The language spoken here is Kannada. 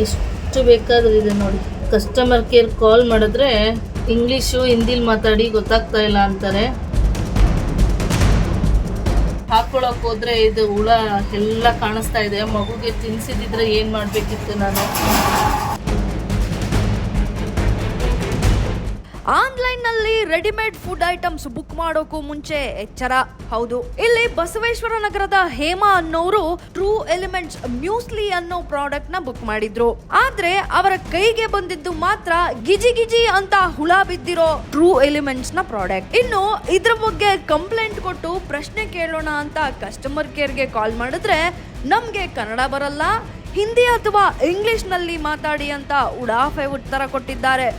ಎಷ್ಟು ಬೇಕಾದ್ರೂ ಇದೆ ನೋಡಿ. ಕಸ್ಟಮರ್ ಕೇರ್ ಕಾಲ್ ಮಾಡಿದ್ರೆ ಇಂಗ್ಲೀಷು ಹಿಂದಿಲಿ ಮಾತಾಡಿ ಗೊತ್ತಾಗ್ತಾ ಇಲ್ಲ ಅಂತಾರೆ. ಹಾಕೊಳಕ್ ಹೋದ್ರೆ ಇದು ಹುಳ ಎಲ್ಲ ಕಾಣಿಸ್ತಾ ಇದೆ. ಮಗುಗೆ ತಿನ್ಸಿದಿದ್ರೆ ಏನ್ ಮಾಡ್ಬೇಕಿತ್ತು ನಾನು. ಆನ್ಲೈನ್ನಲ್ಲಿ ರೆಡಿಮೇಡ್ ಫುಡ್ ಐಟಮ್ಸ್ ಬುಕ್ ಮಾಡೋಕ್ಕೂ ಮುಂಚೆ ಎಚ್ಚರ. ಹೌದು, ಇಲ್ಲಿ ಬಸವೇಶ್ವರ ನಗರದ ಹೇಮಾ ಅನ್ನೋರು ಟ್ರೂ ಎಲಿಮೆಂಟ್ಸ್ ಮ್ಯೂಸ್ಲಿ ಅನ್ನೋ ಪ್ರಾಡಕ್ಟ್ ನ ಬುಕ್ ಮಾಡಿದ್ರು. ಆದ್ರೆ ಅವರ ಕೈಗೆ ಬಂದಿದ್ದು ಮಾತ್ರ ಗಿಜಿ ಗಿಜಿ ಅಂತ ಹುಳ ಬಿದ್ದಿರೋ ಟ್ರೂ ಎಲಿಮೆಂಟ್ಸ್ ನ ಪ್ರಾಡಕ್ಟ್. ಇನ್ನು ಇದ್ರ ಬಗ್ಗೆ ಕಂಪ್ಲೇಂಟ್ ಕೊಟ್ಟು ಪ್ರಶ್ನೆ ಕೇಳೋಣ ಅಂತ ಕಸ್ಟಮರ್ ಕೇರ್ಗೆ ಕಾಲ್ ಮಾಡಿದ್ರೆ ನಮ್ಗೆ ಕನ್ನಡ ಬರಲ್ಲ, ಹಿಂದಿ ಅಥವಾ ಇಂಗ್ಲಿಷ್ ನಲ್ಲಿ ಮಾತಾಡಿ ಅಂತ ಉಡಾಫೆ ಉತ್ತರ ಕೊಟ್ಟಿದ್ದಾರೆ.